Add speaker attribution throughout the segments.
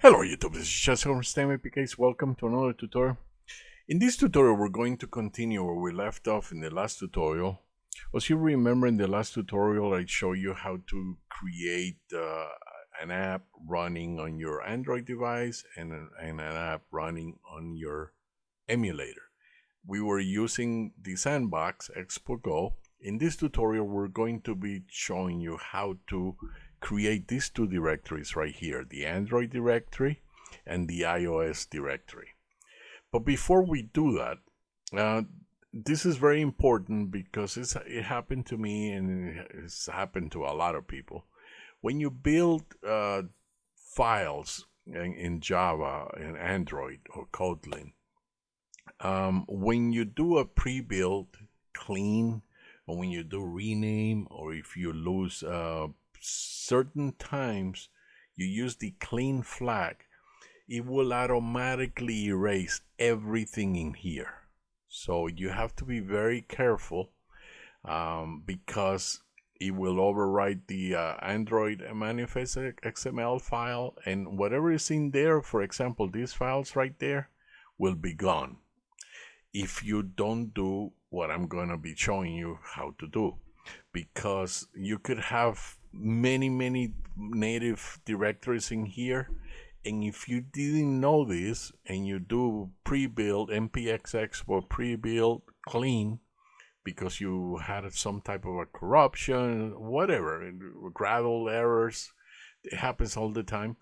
Speaker 1: Hello YouTube, this is Chess from STEM APKs. Welcome to another tutorial. In this tutorial, we're going to continue where we left off in the last tutorial. As you remember, in the last tutorial, I showed you how to create an app running on your Android device and an app running on your emulator. We were using the sandbox Expo Go. In this tutorial, we're going to be showing you how to create these two directories right here, the Android directory and the iOS directory. But before we do that, this is very important because it happened to me and it's happened to a lot of people. When you build files in Java and Android or Kotlin, when you do a pre-build clean, or when you do rename, or if you lose certain times you use the clean flag, it will automatically erase everything in here. So you have to be very careful because it will overwrite the Android manifest XML file, and whatever is in there, for example these files right there, will be gone if you don't do what I'm going to be showing you how to do, because you could have many native directories in here, and if you didn't know this and you do pre-build npx export pre-build clean because you had some type of a corruption, whatever, Gradle errors, it happens all the time,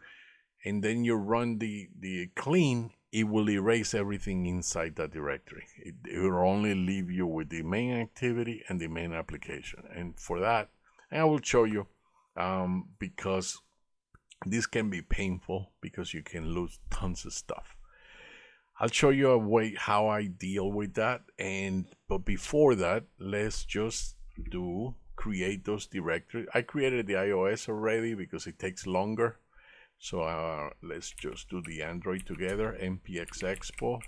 Speaker 1: and then you run the clean, it will erase everything inside that directory. It will only leave you with the main activity and the main application. And for that, I will show you, because this can be painful because you can lose tons of stuff. I'll show you a way how I deal with that. But before that, let's just create those directories. I created the iOS already because it takes longer. So let's just do the Android together. npx expo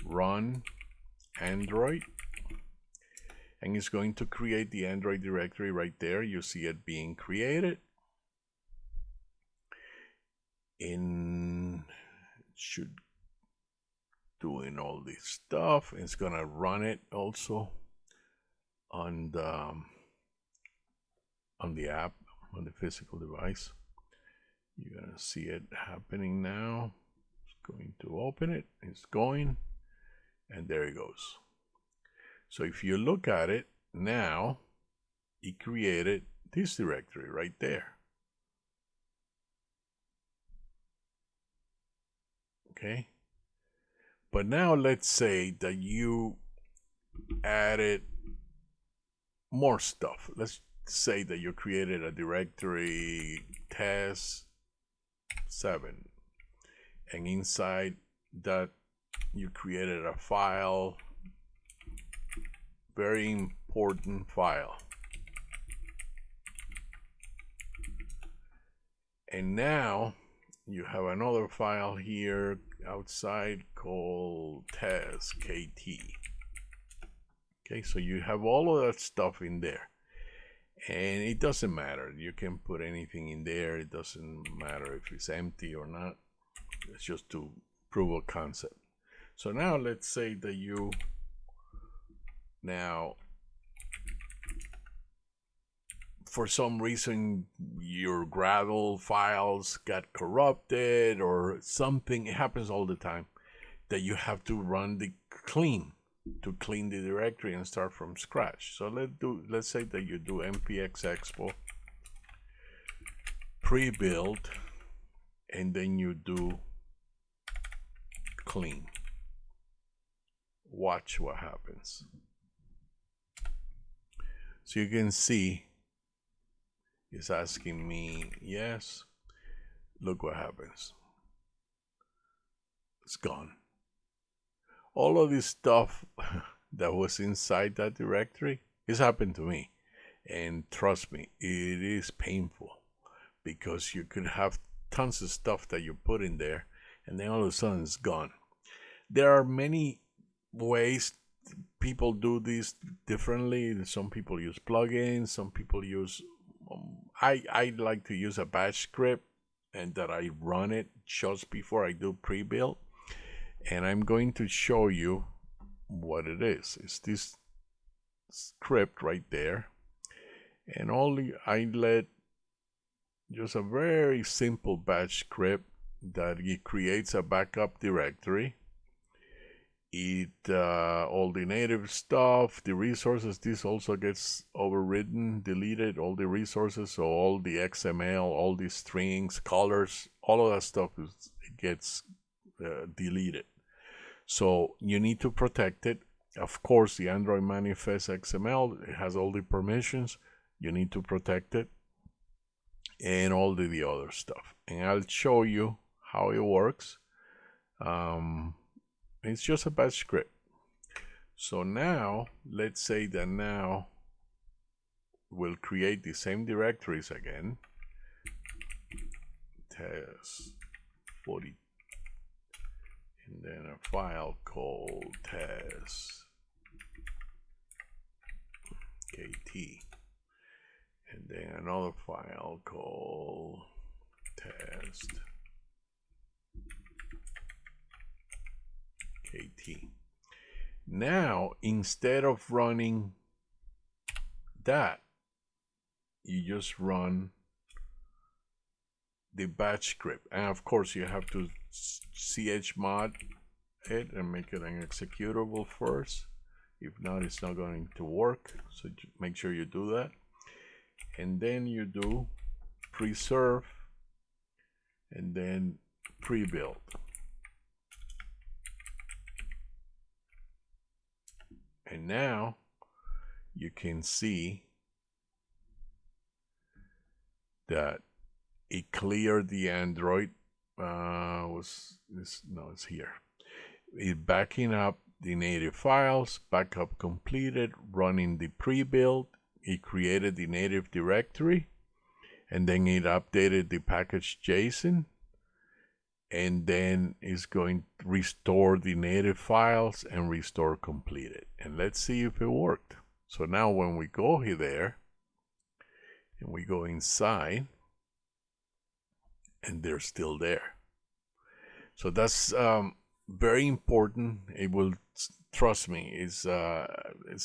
Speaker 1: run Android, and it's going to create the Android directory right there. You see it being created. Should doing all this stuff. It's gonna run it also on the app on the physical device. You're gonna see it happening now. It's going to open it. It's going, and there it goes. So if you look at it now, it created this directory right there. Okay. But now let's say that you added more stuff. Let's say that you created a directory test 7, and inside that you created a file, very important file, and now you have another file here outside called test kt. Okay, so you have all of that stuff in there, and it doesn't matter, you can put anything in there, it doesn't matter if it's empty or not. It's just to prove a concept. So now let's say that you for some reason your Gradle files got corrupted or something. It happens all the time that you have to run the clean to clean the directory and start from scratch. So let's say that you do npx expo pre-build, and then you do clean. Watch what happens. So you can see it's asking me yes. Look what happens. It's gone. All of this stuff that was inside that directory, it's happened to me, and trust me, it is painful because you could have tons of stuff that you put in there and then all of a sudden it's gone. There are many ways people do this differently. Some people use plugins, some people use I like to use a bash script and that I run it just before I do pre-build, and I'm going to show you what it is. It's this script right there, and I let just a very simple batch script that it creates a backup directory. It all the native stuff, the resources, this also gets overridden, deleted, all the resources, so all the XML, all the strings, colors, all of that stuff gets deleted. So you need to protect it. Of course, the Android manifest XML, it has all the permissions. You need to protect it, and all the other stuff. And I'll show you how it works. It's just a batch script. So now, let's say that now we'll create the same directories again. Test 40, and then a file called test kt, and then another file called test kt. Now, instead of running that, you just run the batch script, and of course you have to chmod it and make it an executable first. If not, it's not going to work, so make sure you do that. And then you do preserve and then pre-build. And now you can see that it cleared the Android. It's here. It's backing up the native files, backup completed, running the pre-build. It created the native directory, and then it updated the package JSON, and then it's going to restore the native files and restore completed. And let's see if it worked. So now when we go here there and we go inside, and they're still there. So that's very important. It will, trust me, it's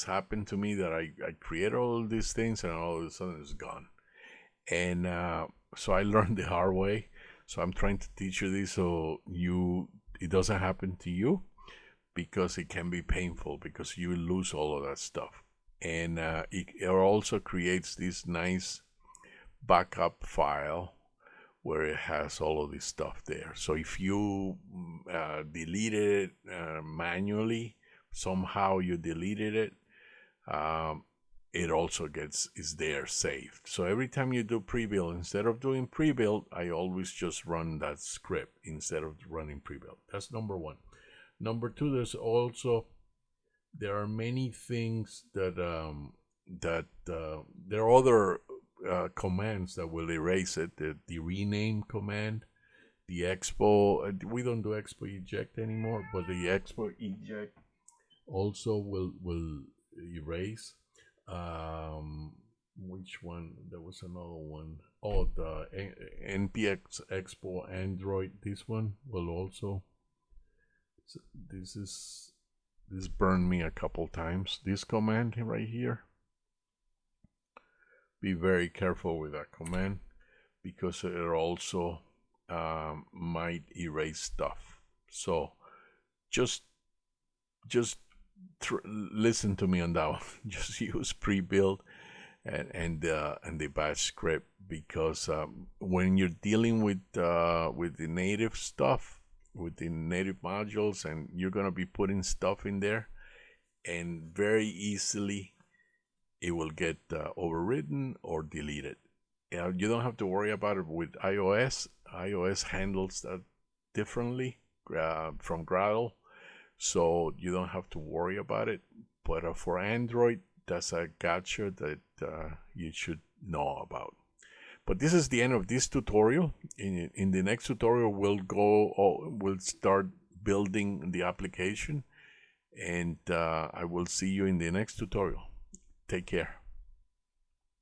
Speaker 1: happened to me that I create all these things and all of a sudden it's gone. And so I learned the hard way. So I'm trying to teach you this so it doesn't happen to you, because it can be painful because you lose all of that stuff. And it also creates this nice backup file where it has all of this stuff there. So if you delete it manually, somehow you deleted it, it also is there saved. So every time you do pre-build, instead of doing pre-build, I always just run that script instead of running pre-build. That's number one. Number two, there are many things that there are other commands that will erase it. The rename command, the Expo, we don't do Expo eject anymore, but the Expo eject also will erase. Which one? There was another one. Oh, the npx expo android. This one will also. This burned me a couple times. This command right here. Be very careful with that command, because it also might erase stuff. So just listen to me on that one. Just use pre-build and the batch script, because when you're dealing with the native stuff, with the native modules, and you're gonna be putting stuff in there, and very easily it will get overridden or deleted. You don't have to worry about it with iOS. iOS handles that differently from Gradle, so you don't have to worry about it. But for Android, that's a gotcha that you should know about. But this is the end of this tutorial. In the next tutorial, we'll start building the application, and I will see you in the next tutorial. Take care.